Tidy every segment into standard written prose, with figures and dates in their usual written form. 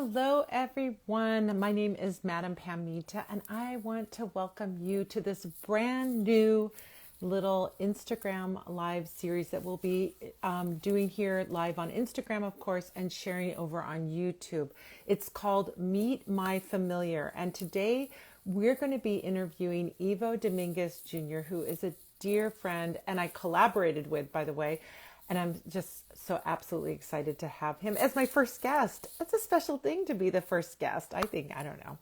Hello, everyone. My name is Madam Pamita, and I want to welcome you to this brand new little Instagram live series that we'll be doing here live on Instagram, of course, and sharing over on YouTube. It's called Meet My Familiar, and today we're going to be interviewing Ivo Dominguez Jr., who is a dear friend, and I collaborated with, by the way. And I'm just so absolutely excited to have him as my first guest. It's a special thing to be the first guest, I think. I don't know.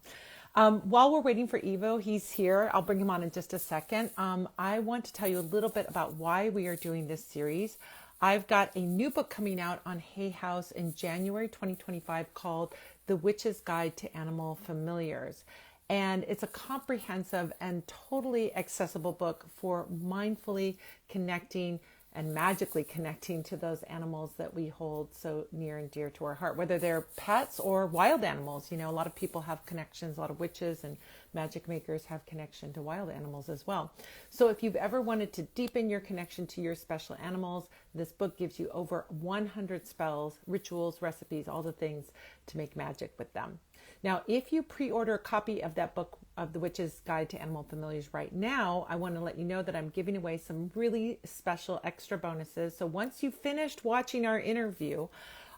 While we're waiting for Ivo, he's here. I'll bring him on in just a second. I want to tell you a little bit about why we are doing this series. I've got a new book coming out on Hay House in January 2025 called The Witch's Guide to Animal Familiars. And it's a comprehensive and totally accessible book for mindfully connecting and magically connecting to those animals that we hold so near and dear to our heart, whether they're pets or wild animals. You know, a lot of people have connections, a lot of witches and magic makers have connection to wild animals as well. So if you've ever wanted to deepen your connection to your special animals, this book gives you over 100 spells, rituals, recipes, all the things to make magic with them. Now, if you pre-order a copy of that book, of The Witch's Guide to Animal Familiars right now, I want to let you know that I'm giving away some really special extra bonuses. So once you've finished watching our interview,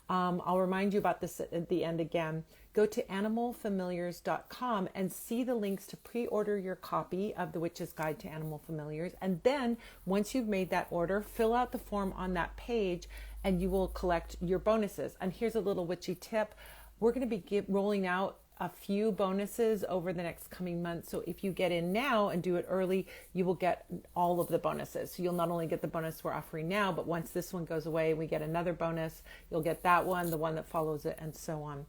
I'll remind you about this at the end again. Go to animalfamiliars.com and see the links to pre-order your copy of The Witch's Guide to Animal Familiars. And then once you've made that order, fill out the form on that page and you will collect your bonuses. And here's a little witchy tip. We're going to be rolling out a few bonuses over the next coming months. So if you get in now and do it early, you will get all of the bonuses. So you'll not only get the bonus we're offering now, but once this one goes away, we get another bonus, you'll get that one, the one that follows it, and so on.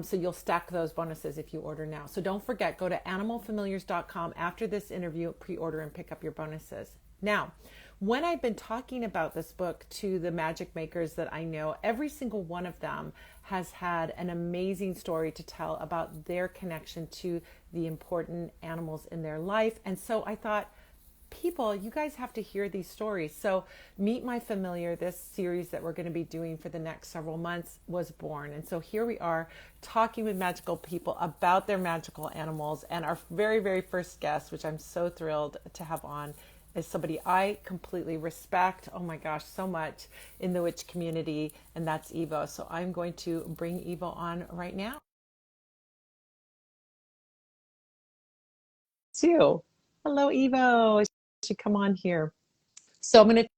So you'll stack those bonuses if you order now. So don't forget, go to animalfamiliars.com after this interview, pre-order and pick up your bonuses. Now, when I've been talking about this book to the magic makers that I know, every single one of them has had an amazing story to tell about their connection to the important animals in their life. And so I thought, people, you guys have to hear these stories. So Meet My Familiar, this series that we're going to be doing for the next several months, was born. And so here we are talking with magical people about their magical animals. And our very, very first guest, which I'm so thrilled to have on, is somebody I completely respect, oh my gosh, so much in the witch community, and that's Ivo. So I'm going to bring Ivo on right now. Too. Hello, Ivo. Should come on here. So I'm going to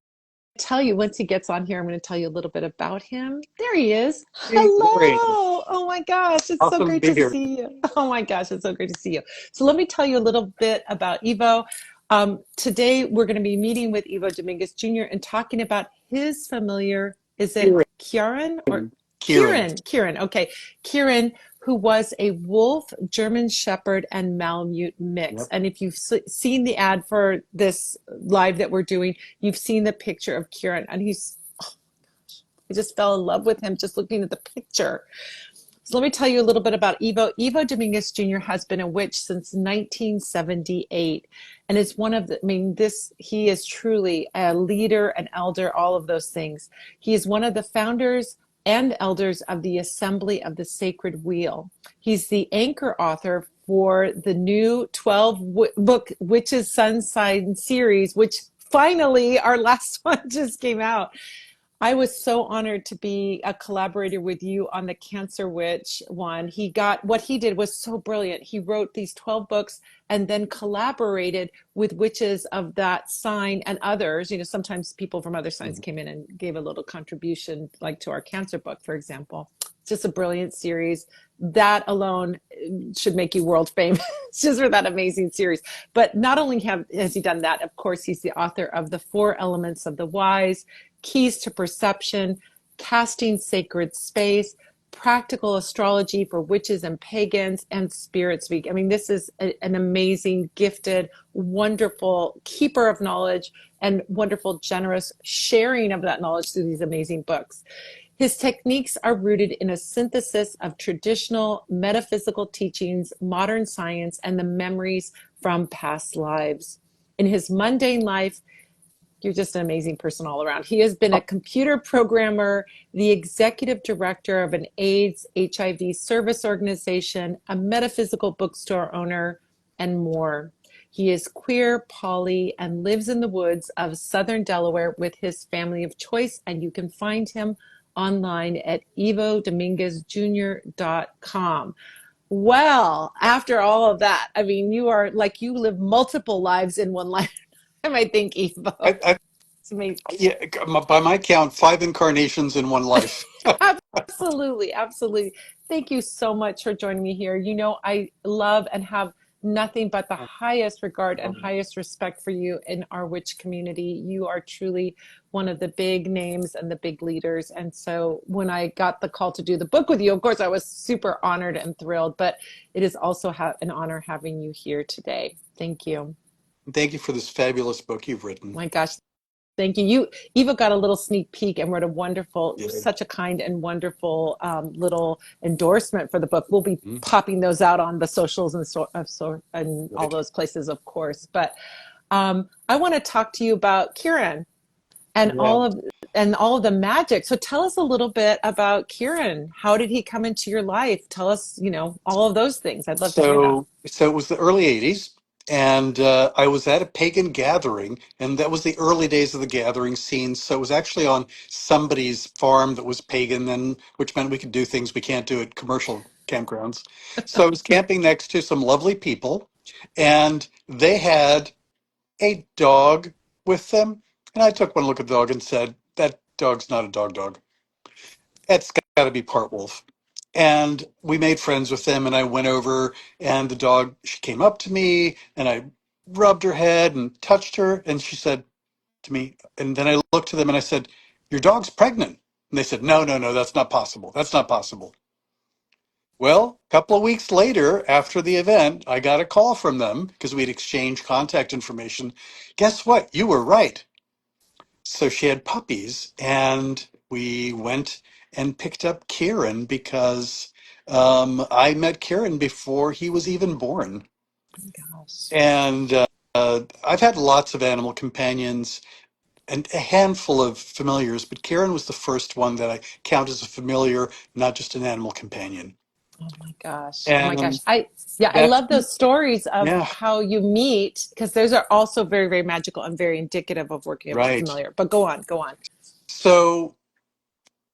tell you, once he gets on here, I'm going to tell you a little bit about him. There he is. Hey, great. Hello. Oh my gosh, it's so Awesome great to be to here. see you. Oh my gosh, it's so great to see you. So let me tell you a little bit about Ivo. Today we're going to be meeting with Ivo Dominguez Jr. and talking about his familiar. Is it Ciaran or Ciaran. Ciaran. Okay. Ciaran, who was a wolf, German Shepard, and Malamute mix. Yep. And if you've seen the ad for this live that we're doing, you've seen the picture of Ciaran, and he's, oh my gosh, I just fell in love with him just looking at the picture. So let me tell you a little bit about Ivo. Ivo Dominguez Jr. has been a witch since 1978. And it's one of the, he is truly a leader, an elder, all of those things. He is one of the founders and elders of the Assembly of the Sacred Wheel. He's the anchor author for the new 12-book Witches Sun Sign series, which finally our last one just came out. I was so honored to be a collaborator with you on the Cancer Witch one. What he did was so brilliant. He wrote these 12 books and then collaborated with witches of that sign and others. You know, sometimes people from other signs came in and gave a little contribution, like to our Cancer book, for example. It's just a brilliant series. That alone should make you world famous just for that amazing series. But not only has he done that, of course, he's the author of The Four Elements of the Wise, Keys to Perception, Casting Sacred Space, Practical Astrology for Witches and Pagans, and Spirit Speak. I mean, this is an amazing, gifted, wonderful keeper of knowledge and wonderful, generous sharing of that knowledge through these amazing books. His techniques are rooted in a synthesis of traditional metaphysical teachings, modern science, and the memories from past lives. In his mundane life, You're just an amazing person all around. He has been a computer programmer, the executive director of an AIDS HIV service organization, a metaphysical bookstore owner, and more. He is queer, poly, and lives in the woods of Southern Delaware with his family of choice. And you can find him online at ivodominguezjr.com. Well, after all of that, I mean, you are like you live multiple lives in one life. I think, Ivo. I, It's amazing. yeah, by my count, 5 incarnations in one life. Absolutely, absolutely. Thank you so much for joining me here. You know, I love and have nothing but the highest regard and highest respect for you in our witch community. You are truly one of the big names and the big leaders. And so when I got the call to do the book with you, of course, I was super honored and thrilled, but it is also an honor having you here today. Thank you. Thank you for this fabulous book you've written. My gosh, thank you. Eva got a little sneak peek and wrote a wonderful, Yeah. such a kind and wonderful little endorsement for the book. We'll be Mhm. popping those out on the socials and all Right. those places, of course. But I want to talk to you about Ciaran and Yeah. all of the magic. So tell us a little bit about Ciaran. How did he come into your life? Tell us, all of those things. I'd love to hear that. So it was the early '80s, and I was at a pagan gathering, and that was the early days of the gathering scene. So it was actually on somebody's farm that was pagan, and which meant we could do things we can't do at commercial campgrounds. So I was camping next to some lovely people, and they had a dog with them. And I took one look at the dog and said, "That dog's not a dog. It's got to be part wolf." And we made friends with them, and I went over, and the dog, she came up to me, and I rubbed her head and touched her, and she said to me, and then I looked to them and I said, "Your dog's pregnant." And they said, No, that's not possible. That's not possible. Well, a couple of weeks later, after the event, I got a call from them because we'd exchanged contact information. Guess what? You were right. So she had puppies, and we went and picked up Ciaran because I met Ciaran before he was even born. Oh my gosh. And I've had lots of animal companions and a handful of familiars, but Ciaran was the first one that I count as a familiar, not just an animal companion. Oh my gosh. Oh my gosh. And I that's, love those stories of yeah, how you meet because those are also very, very magical and very indicative of working with a right. familiar. But go on, go on. So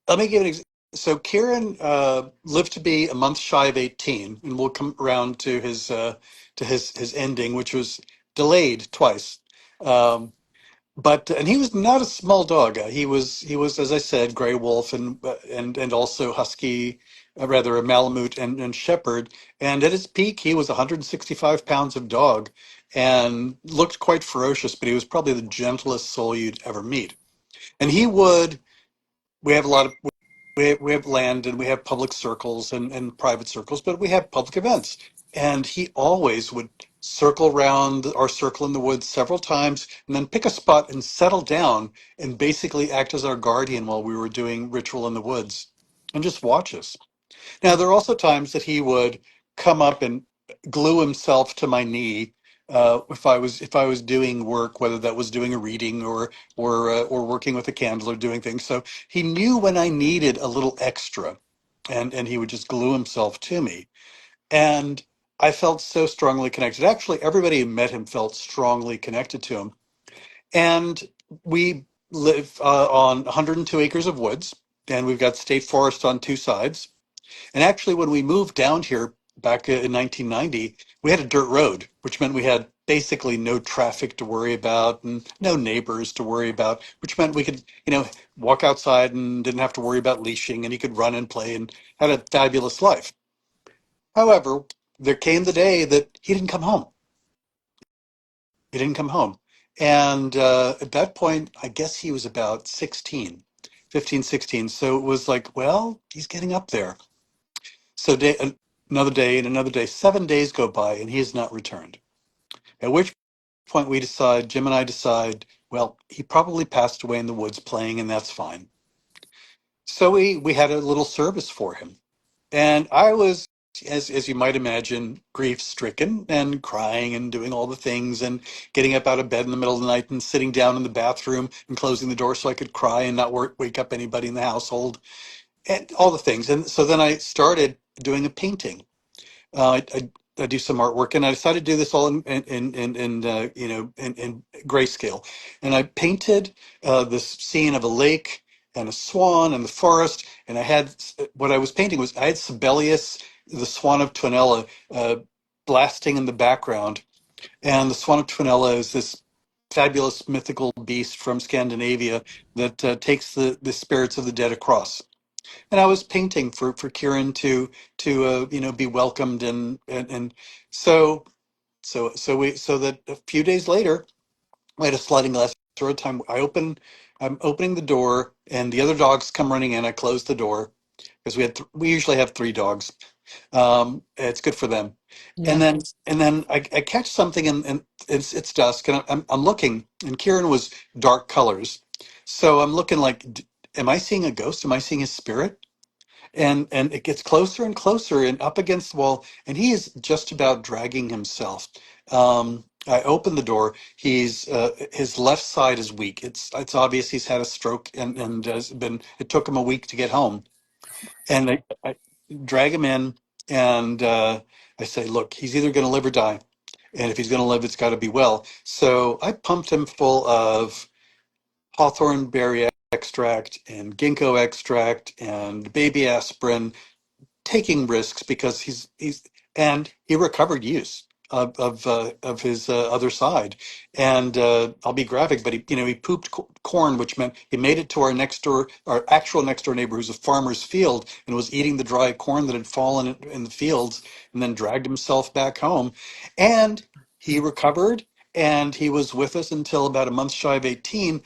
let me give an example. So Ciaran lived to be a month shy of 18, and we'll come around to his ending, which was delayed twice. Um, but and he was not a small dog. He was, as I said, gray wolf and also husky, rather a Malamute and Shepard. And at his peak, he was 165 pounds of dog, and looked quite ferocious. But he was probably the gentlest soul you'd ever meet. And he would. We have a lot of we have land, and we have public circles and private circles, but we have public events. And he always would circle around our circle in the woods several times and then pick a spot and settle down and basically act as our guardian while we were doing ritual in the woods and just watch us. Now, there are also times that he would come up and glue himself to my knee if I was doing work, whether that was doing a reading or working with a candle or doing things. So he knew when I needed a little extra, and he would just glue himself to me. And I felt so strongly connected. Actually, everybody who met him felt strongly connected to him. And we live on 102 acres of woods, and we've got state forest on two sides. And actually, when we moved down here back in 1990, we had a dirt road, which meant we had basically no traffic to worry about and no neighbors to worry about, which meant we could, walk outside and didn't have to worry about leashing, and he could run and play and had a fabulous life. However, there came the day that he didn't come home. He didn't come home. And at that point, I guess he was about 16, 15, 16. So it was like, well, he's getting up there. So another day and another day, 7 days go by, and he has not returned. At which point Jim and I decide, well, he probably passed away in the woods playing, and that's fine. So we had a little service for him. And I was as you might imagine, grief stricken and crying and doing all the things and getting up out of bed in the middle of the night and sitting down in the bathroom and closing the door so I could cry and not wake up anybody in the household and all the things. And so then I started doing a painting. I do some artwork, and I decided to do this all in grayscale. And I painted this scene of a lake and a swan and the forest. And I had what I was painting was I had Sibelius, the Swan of Tuonela, blasting in the background. And the Swan of Tuonela is this fabulous mythical beast from Scandinavia that takes the spirits of the dead across. And I was painting for Ciaran to be welcomed and so so that a few days later we had a sliding glass door time. I'm opening the door and the other dogs come running in. I close the door because we usually have three dogs. It's good for them. And Yeah. then I catch something and it's dusk and I'm looking and Ciaran was dark colors, so I'm looking like, am I seeing a ghost? Am I seeing his spirit? And it gets closer and closer and up against the wall and he is just about dragging himself. I open the door. He's his left side is weak. It's obvious he's had a stroke and has been, it took him a week to get home. And I drag him in and I say, look, he's either going to live or die, and if he's going to live, it's got to be well. So I pumped him full of hawthorn berry extract and ginkgo extract and baby aspirin, taking risks because he recovered use of his other side. And I'll be graphic, but he pooped corn, which meant he made it to our actual next door neighbor, who's a farmer's field, and was eating the dry corn that had fallen in the fields, and then dragged himself back home. And he recovered, and he was with us until about a month shy of 18.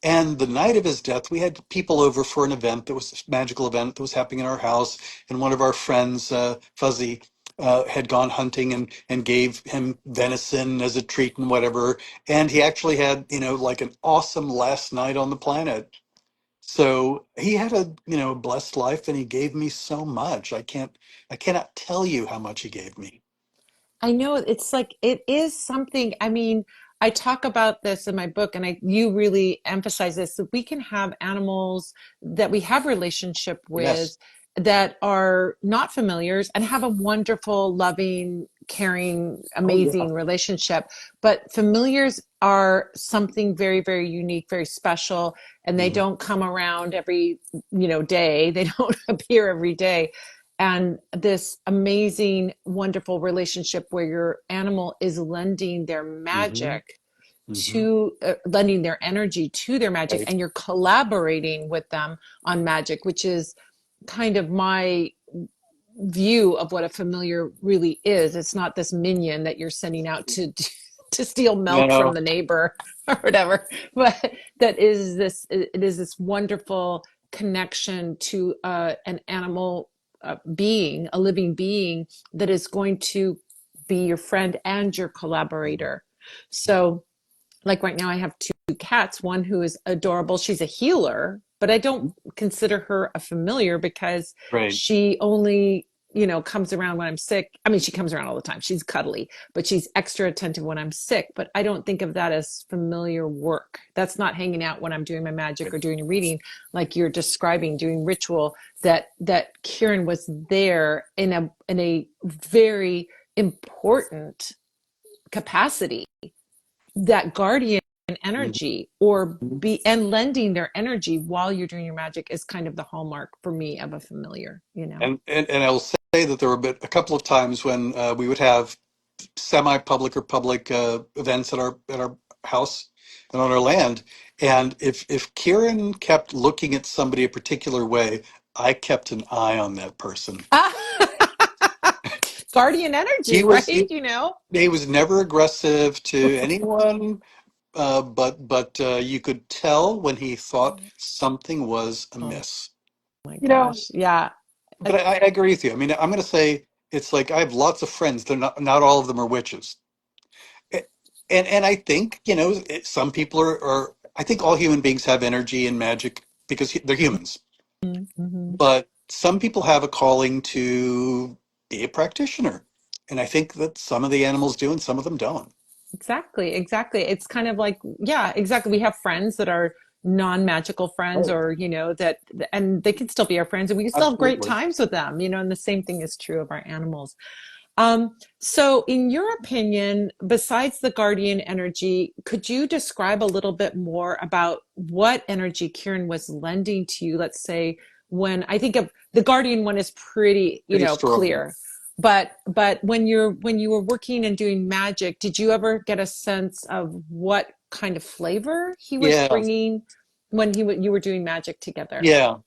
And the night of his death, we had people over for an event that was a magical event that was happening in our house. And one of our friends, Fuzzy, had gone hunting and gave him venison as a treat and whatever. And he actually had, like an awesome last night on the planet. So he had a blessed life, and he gave me so much. I cannot tell you how much he gave me. I know it's like it is something. I mean, I talk about this in my book, and you really emphasize this that we can have animals that we have relationship with Yes. that are not familiars and have a wonderful, loving, caring, Oh, yeah. amazing relationship. But familiars are something very, very unique, very special, and they Mhm. don't come around every, day. They don't appear every day, and this amazing, wonderful relationship where your animal is lending their Mhm. magic Mhm. to lending their energy to their magic, Right. and you're collaborating with them on magic, which is kind of my view of what a familiar really is. It's not this minion that you're sending out to steal milk from No. the neighbor or whatever, but it is this wonderful connection to an animal being, a living being that is going to be your friend and your collaborator. So like right now I have two cats, one who is adorable, she's a healer, but I don't consider her a familiar because Right. she only comes around when I'm sick. I mean, she comes around all the time, she's cuddly, but she's extra attentive when I'm sick. But I don't think of that as familiar work. That's not hanging out when I'm doing my magic or doing a reading, like you're describing, doing ritual. That Ciaran was there in a very important capacity, that guardian energy, or Mhm. be and lending their energy while you're doing your magic is kind of the hallmark for me of a familiar. And I'll say that there were a couple of times when we would have semi-public or public events at our house and on our land, and if Ciaran kept looking at somebody a particular way, I kept an eye on that person. Guardian He energy, was right? he, he was never aggressive to anyone, but you could tell when he thought something was Oh amiss. my You know, gosh, yeah. but I agree with you. I mean, I'm going to say it's like I have lots of friends. They're not all of them are witches. A- and I think some people are. I think all human beings have energy and magic because they're humans. Mm-hmm. But some people have a calling to. be a practitioner. And I think that some of the animals do and some of them don't. Exactly, exactly. It's kind of like, yeah, exactly. We have friends that are non-magical friends, Right. or, that, and they can still be our friends and we can still have great Absolutely. times with them, and the same thing is true of our animals. So in your opinion, besides the guardian energy, could you describe a little bit more about what energy Ciaran was lending to you? Let's say when I think of the guardian one is pretty, Pretty strong. clear. But when you were working and doing magic, did you ever get a sense of what kind of flavor he was Yeah. bringing when you were doing magic together? Yeah.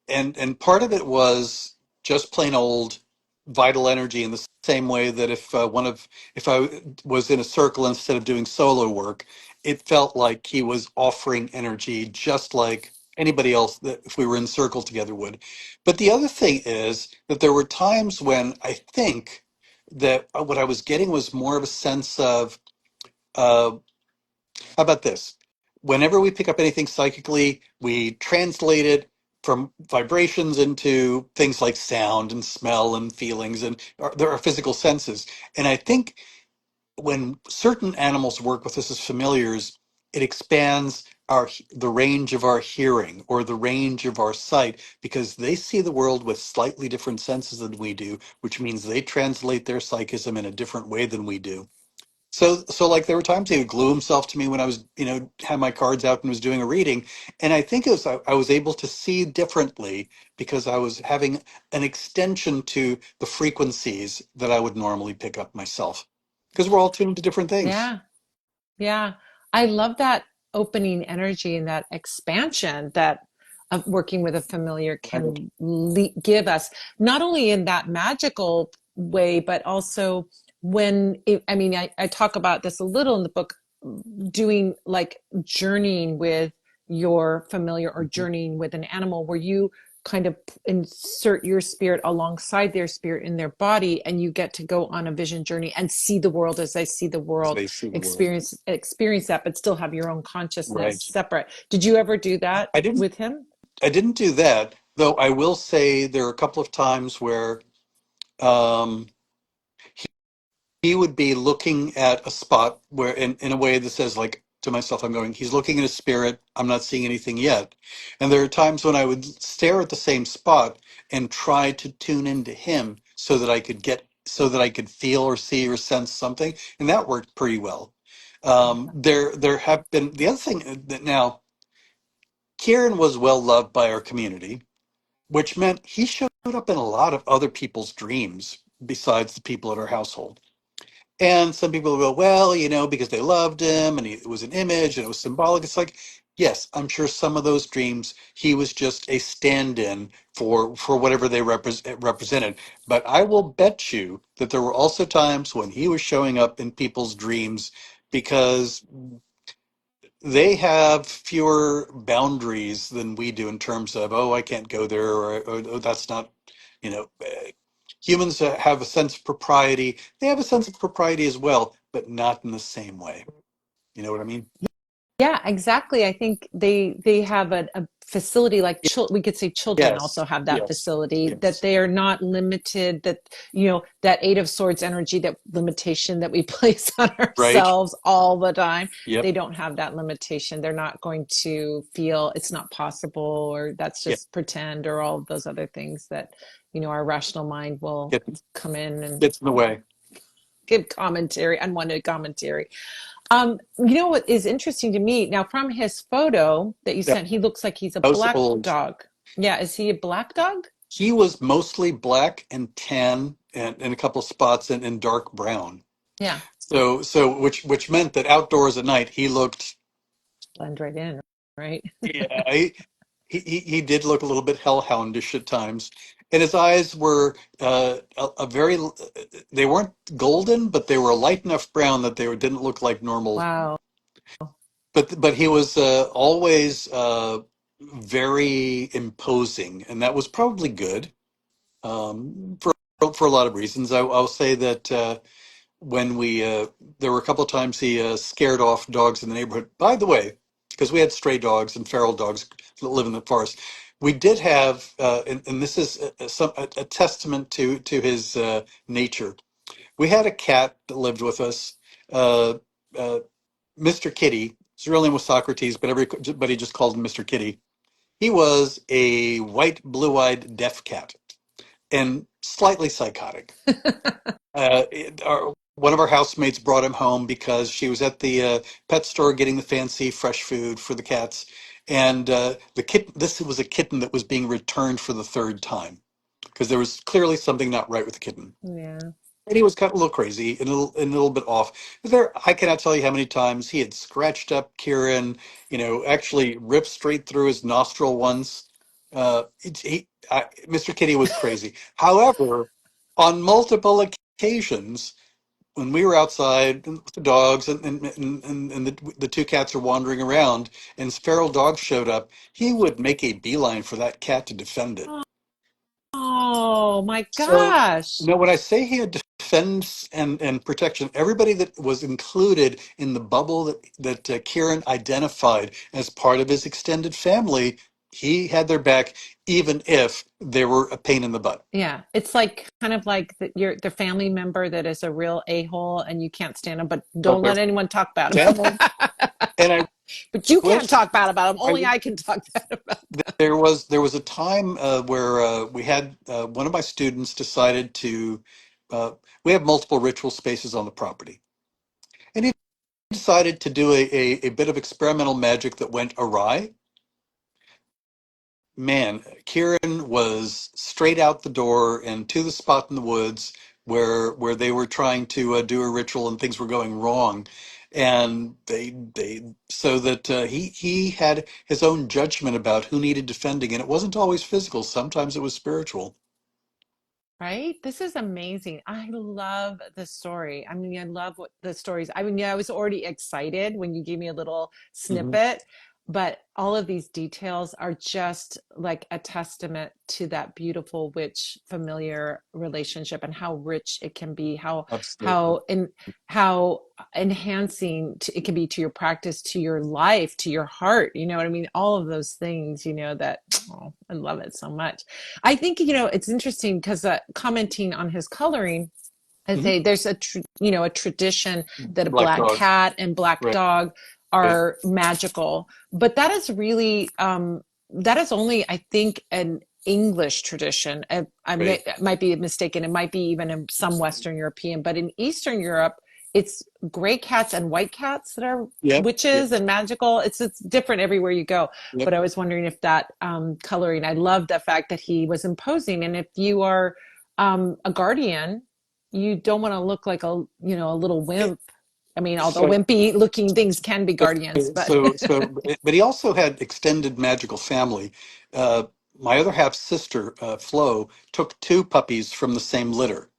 And part of it was just plain old vital energy in the same way that if I was in a circle instead of doing solo work, it felt like he was offering energy just like anybody else that if we were in circle together would. But the other thing is that there were times when I think that what I was getting was more of a sense of uh, how about this? Whenever we pick up anything psychically, we translate it from vibrations into things like sound and smell and feelings, and there are physical senses. And I think when certain animals work with us as familiars, it expands the range of our hearing or the range of our sight because they see the world with slightly different senses than we do, which means they translate their psychism in a different way than we do. So like there were times he would glue himself to me when I was, had my cards out and was doing a reading. And I think it was, I was able to see differently because I was having an extension to the frequencies that I would normally pick up myself. Because we're all tuned to different things. Yeah. Yeah, I love that opening energy and that expansion that working with a familiar Right. can give us, not only in that magical way, but also I mean, I talk about this a little in the book, doing like journeying with your familiar or Mhm. journeying with an animal where you kind of insert your spirit alongside their spirit in their body, and you get to go on a vision journey and see the world as they see the So world, they see the world. experience that, but still have your own consciousness Right. separate. Did you ever do that I didn't with him? I didn't do that, though I will say there are a couple of times where um he would be looking at a spot where in a way that says like to myself, I'm going, he's looking at a spirit, I'm not seeing anything yet. And there are times when I would stare at the same spot and try to tune into him so that I could feel or see or sense something, and that worked pretty well. There have been the other thing that now Ciaran was well loved by our community, which meant he showed up in a lot of other people's dreams besides the people at our household. And some people will go, well, because they loved him and it was an image and it was symbolic. It's like, yes, I'm sure some of those dreams, he was just a stand-in for whatever they represented. But I will bet you that there were also times when he was showing up in people's dreams because they have fewer boundaries than we do in terms of, oh, I can't go there, or oh, that's not, you know, eh, humans have a sense of propriety. They have a sense of propriety as well, but not in the same way. You know what I mean? Yeah, exactly. I think they have a facility like we could say children Yes, also have that yes, facility, that yes. they are not limited, that that Eight of Swords energy, that limitation that we place on Right? ourselves all the time. Yep. They don't have that limitation. They're not going to feel it's not possible, or that's Yeah. just pretend, or all of those other things that our rational mind will Get, come in and gets in the way. give commentary, unwanted commentary. You know what is interesting to me now, from his photo that you Yeah. sent, he looks like he's a Those black old. dog. Yeah, is he a black dog? He was mostly black and tan and a couple of spots in dark brown. Yeah, So which meant that outdoors at night he looked. blend right in, right? Yeah, he did look a little bit hellhoundish at times, and his eyes were a very. They weren't golden, but they were a light enough brown that didn't look like normal. Wow. But he was always very imposing, and that was probably good for a lot of reasons. I'll say that. When there were a couple of times he scared off dogs in the neighborhood. By the way, because we had stray dogs and feral dogs that live in the forest. We did have, and this is a testament to his nature. We had a cat that lived with us, uh, uh, Mr. Kitty. His real name was Socrates, but everybody just called him Mr. Kitty. He was a white, blue-eyed, deaf cat and slightly psychotic. One of our housemates brought him home because she was at the pet store getting the fancy fresh food for the cats, and the kitten. This was a kitten that was being returned for the third time because there was clearly something not right with the kitten. Yeah. And he was kind of a little crazy and a little bit off. There, I cannot tell you how many times he had scratched up Ciaran, actually ripped straight through his nostril once. Mr. Kitty was crazy. However, on multiple occasions, when we were outside with the dogs and the two cats are wandering around and feral dogs showed up, he would make a beeline for that cat to defend it. Oh my So, gosh. when I say he had defense and protection, everybody that was included in the bubble that Ciaran identified as part of his extended family, he had their back, even if they were a pain in the butt. Yeah, it's like kind of like the family member that is a real a-hole and you can't stand them, but But don't let anyone talk bad about family, them. and I But you can't wish talk bad about them. I Only I can talk bad about them. there was a time where we had one of my students decided to uh, we have multiple ritual spaces on the property, and he decided to do a bit of experimental magic that went awry. Man, Ciaran was straight out the door and to the spot in the woods where they were trying to do a ritual and things were going wrong, and they so that he had his own judgment about who needed defending, and it wasn't always physical. Sometimes it was spiritual. Right? This is amazing. I love the story. I mean, I love what the stories. I mean, yeah, I was already excited when you gave me a little Hmm. snippet, but all of these details are just like a testament to that beautiful witch familiar relationship and how rich it can be, Absolutely. how in how enhancing it can be to your practice, to your life, to your heart. You know what I mean? All of those things, that oh, I love it so much. I think it's interesting because commenting on his coloring, I Hmm. say there's a tradition that a Black black dog, cat and black right? dog Right. are magical, but that is really that is only I think an English tradition. Right. Might be mistaken. It might be even in some Western European, but in Eastern Europe, it's gray cats and white cats that are Yep. Yep. witches and magical. It's different everywhere you go. Yep. But I was wondering if that coloring. I love the fact that he was imposing, and if you are a guardian, you don't want to look like a little wimp. I mean, although So wimpy looking things can be guardians, but but he also had extended magical family. Uh, my other half sister, Flo, took two puppies from the same litter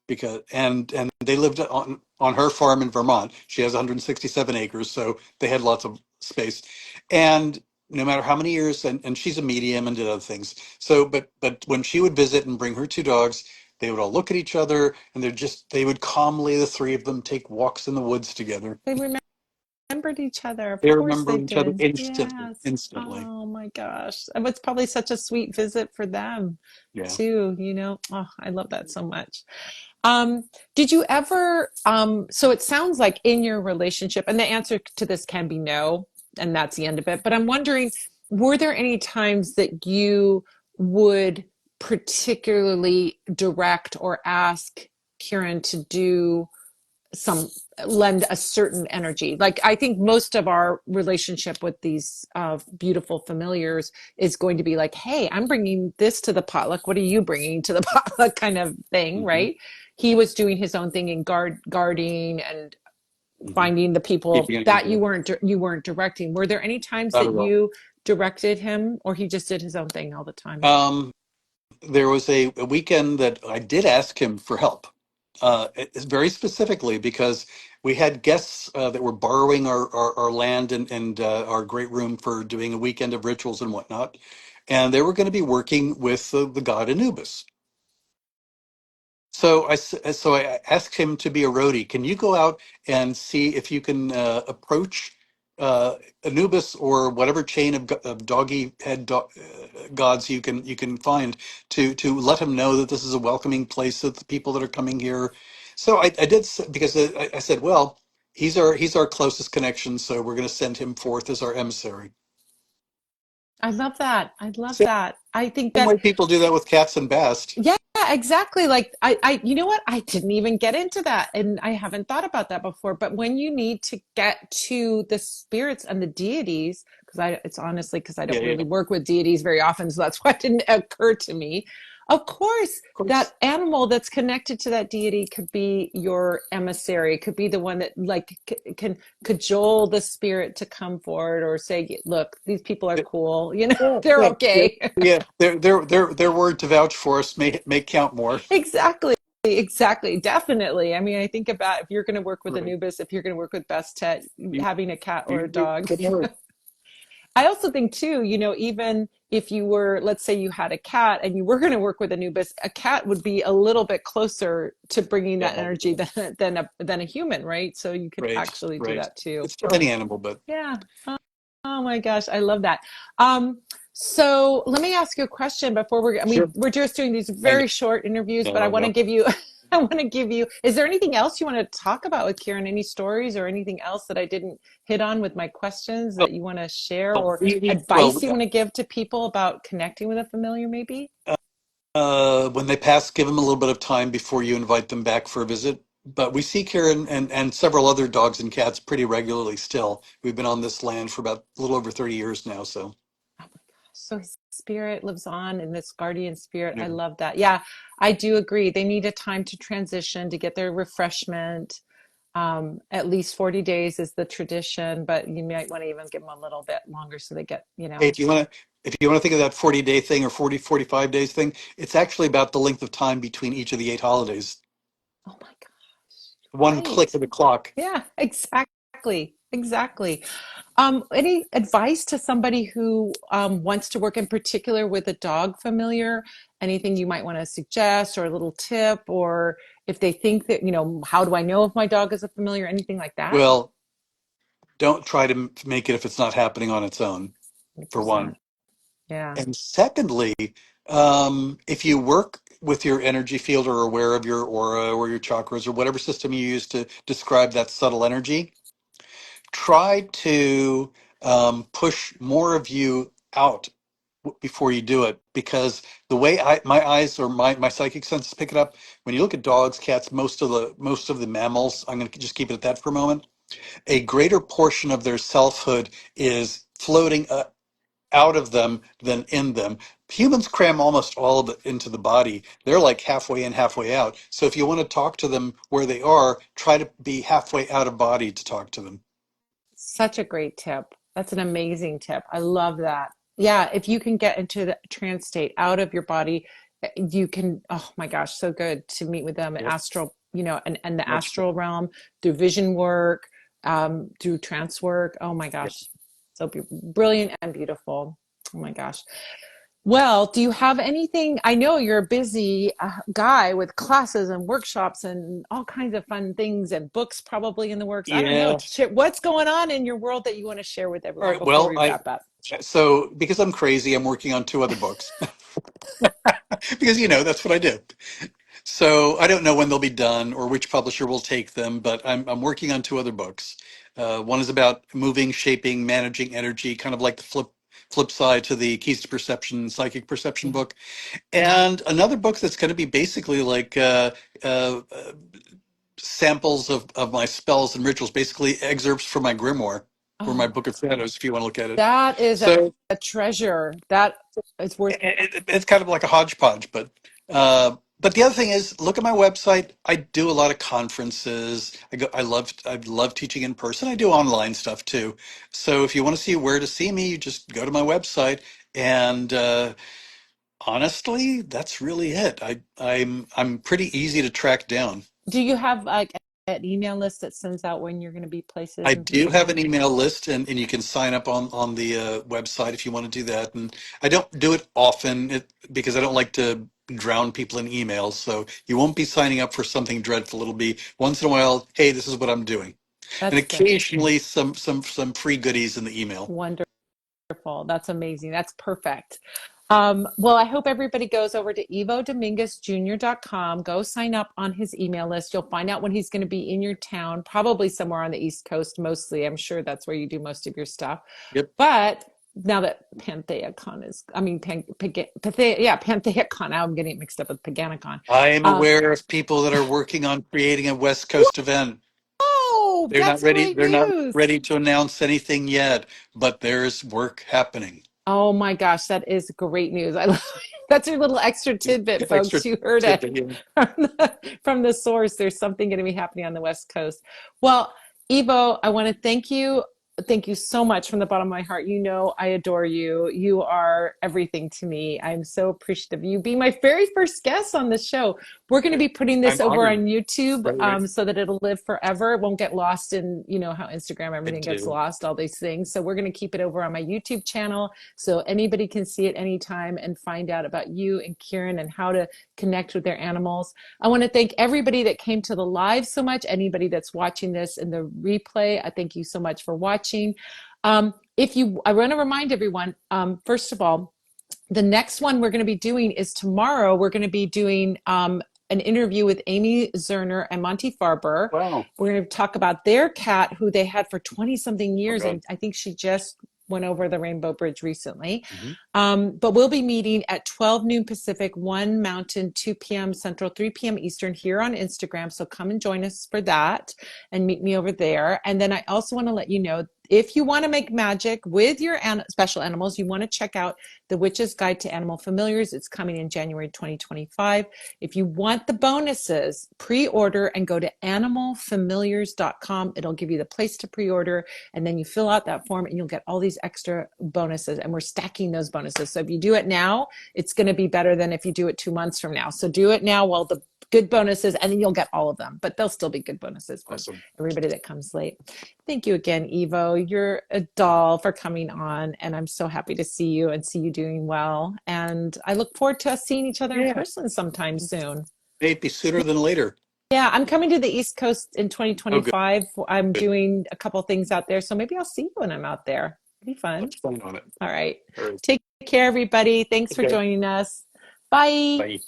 because and they lived on her farm in Vermont. She has 167 acres, so they had lots of space. And no matter how many years, and she's a medium and did other things. So, but when she would visit and bring her two dogs, they would all look at each other, and they would calmly, the three of them, take walks in the woods together. they remembered each other. Of They course they remember each other did. instantly, Yes. instantly. Oh my gosh. And it's probably such a sweet visit for them Yeah. too. Oh, I love that so much. Um, did you ever, so it sounds like in your relationship, and the answer to this can be no, and that's the end of it. But I'm wondering, were there any times that you would particularly direct or ask Ciaran to do some lend a certain energy? Like I think most of our relationship with these beautiful familiars is going to be like, hey, I'm bringing this to the potluck, what are you bringing to the potluck, kind of thing, Hmm. right? He was doing his own thing in guarding and Hmm. finding the people Keeping it that control. you weren't directing. Were there any times Not that at all. you directed him, or he just did his own thing all the time? There was a weekend that I did ask him for help, very specifically because we had guests that were borrowing our land and our great room for doing a weekend of rituals and whatnot, and they were going to be working with the god Anubis. So I asked him to be a roadie. Can you go out and see if you can approach Anubis or whatever chain of doggy head gods you can find to let him know that this is a welcoming place, that the people that are coming here. So I did because I said, well, he's our closest connection, so we're going to send him forth as our emissary. I love that. I love Same that. I think way that people do that with cats and bast. yeah, exactly. Like you know what? I didn't even get into that, and I haven't thought about that before. But when you need to get to the spirits and the deities, it's honestly because I Yeah, don't yeah, really of work with deities very often, so that's why it didn't occur to me. Of course, that course. animal that's connected to that deity could be your emissary, could be the one that like can cajole the spirit to come forward or say, "Look, these people are cool. You know, Yeah, they're yeah, yeah, okay." yeah. Their word to vouch for us may count more. Exactly. Exactly. Definitely. I mean, I think about if you're going to work with Right. Anubis, if you're going to work with Bastet, You, having a cat or a dog. good word. I also think too, even if you were, let's say you had a cat and you were going to work with Anubis, a cat would be a little bit closer to bringing that Yeah, energy than a human, right? So you could right, actually do right. that too. It's still any animal, but Yeah. Oh my gosh, I love that. Um, so let me ask you a question before sure. we're just doing these I very short interviews, but I know, I want to know. give you I want to give you, is there anything else you want to talk about with Ciaran? Any stories or anything else that I didn't hit on with my questions that you want to share Oh, or well, advice you want to give to people about connecting with a familiar maybe? when they pass, give them a little bit of time before you invite them back for a visit. But we see Karen and several other dogs and cats pretty regularly still. We've been on this land for about a little over 30 years now, so Oh my gosh. So his spirit lives on in this guardian spirit. yeah. I love that. Yeah, I do agree. They need a time to transition to get their refreshment. At least 40 days is the tradition, but you might want to even give them a little bit longer so they get, Hey, if you want to think of that 40-day thing or 45 days thing, it's actually about the length of time between each of the 8 holidays. oh my gosh, One click right. of the clock. Yeah, exactly. Exactly. Any advice to somebody who wants to work in particular with a dog familiar? Anything you might want to suggest or a little tip, or if they think that, how do I know if my dog is a familiar, anything like that? Well, don't try to make it if it's not happening on its own, for one. 100%. Yeah. And secondly, if you work with your energy field or aware of your aura or your chakras or whatever system you use to describe that subtle energy, try to push more of you out before you do it, because the way my eyes or my psychic senses pick it up, when you look at dogs, cats, most of the mammals, I'm going to just keep it at that for a moment, a greater portion of their selfhood is floating out of them than in them. Humans cram almost all of it into the body. They're like halfway in, halfway out. So if you want to talk to them where they are, try to be halfway out of body to talk to them. Such a great tip. That's an amazing tip. I love that. Yeah, if you can get into the trance state out of your body, you can, oh my gosh, so good to meet with them in Yep. astral, and the Much astral realm through vision work, through trance work. Oh my better. gosh, so brilliant and beautiful. Oh my gosh. Well, do you have anything? I know you're a busy guy with classes and workshops and all kinds of fun things and books probably in the works. I don't know. Yeah. What's going on in your world that you want to share with All everyone right. before Well, we I wrap up? so because I'm crazy, I'm working on two other books because that's what I do. So I don't know when they'll be done or which publisher will take them, but I'm working on two other books. One is about moving, shaping, managing energy, kind of like the flip side to the Keys to Perception, Psychic Perception Yeah. book, and another book that's going to be basically like samples of my spells and rituals, basically excerpts from my grimoire or my Oh, Book of Shadows, if you want to look at it. that is So a treasure. That is worth. it's kind of like a hodgepodge, but the other thing is, look at my website. I do a lot of conferences. I love teaching in person. I do online stuff too. So if you want to see where to see me, you just go to my website. And honestly, that's really it. I'm pretty easy to track down. Do you have like an email list that sends out when you're going to be I places and do things? have an email list, and you can sign up on the website if you want to do that. And I don't do it often because I don't like to drown people in emails. So you won't be signing up for something dreadful. It'll be once in a while, hey, this is what I'm doing. and That's so occasionally some free goodies in the email. wonderful. That's amazing. That's perfect. Well, I hope everybody goes over to ivodominguezjr.com. Go sign up on his email list. You'll find out when he's going to be in your town, probably somewhere on the East Coast, mostly. I'm sure that's where you do most of your stuff. Yep. But now that PantheaCon is, I mean, PantheaCon, now I'm getting it mixed up with PaganCon. I am Um, aware of people that are working on creating a West Coast event. Whoa, They're not that's ready. great They're not news. ready to announce anything yet, but there's work happening. Oh my gosh, that is great news. I love, that's your little extra tidbit, Extra folks. You heard tip it again. from the source. There's something going to be happening on the West Coast. Well, Ivo, I want to thank you. Thank you so much from the bottom of my heart. You know, I adore you. You are everything to me. I'm so appreciative of you being my very first guest on the show. We're going to be putting this I'm over honored. on YouTube Right, right. so that it'll live forever. It won't get lost in, you know, how Instagram, I everything gets do. lost, all these things. So we're going to keep it over on my YouTube channel so anybody can see it anytime and find out about you and Ciaran and how to connect with their animals. I want to thank everybody that came to the live so much. Anybody that's watching this in the replay, I thank you so much for watching. I want to remind everyone, first of all, the next one we're going to be doing is tomorrow. We're going to be doing an interview with Amy Zerner and Monty Farber. Wow. We're going to talk about their cat who they had for 20 something Oh years. God. And I think she just went over the Rainbow Bridge recently. Hmm. But we'll be meeting at 12 noon Pacific, 1 Mountain, 2 p.m. Central, 3 p.m. Eastern here on Instagram. So come and join us for that and meet me over there. And then I also want to let you know, if you want to make magic with your special animals, you want to check out the Witch's Guide to Animal Familiars. It's coming in January 2025. If you want the bonuses, pre-order and go to animalfamiliars.com. It'll give you the place to pre-order, and then you fill out that form and you'll get all these extra bonuses, and we're stacking those bonuses. So if you do it now, it's going to be better than if you do it 2 months from now. So do it now while the good bonuses, and then you'll get all of them, but they'll still be good bonuses for Awesome. everybody that comes late. Thank you again, Ivo. You're a doll for coming on, and I'm so happy to see you and see you doing well. And I look forward to us seeing each other in Yeah. person sometime soon. Maybe sooner than later. Yeah, I'm coming to the East Coast in Oh, good. 2025. I'm Good. doing a couple things out there, so maybe I'll see you when I'm out there. It'll be fun. Let's plan on it. All right. All right. Take care, everybody. Thanks for Okay. joining us. Bye. Bye.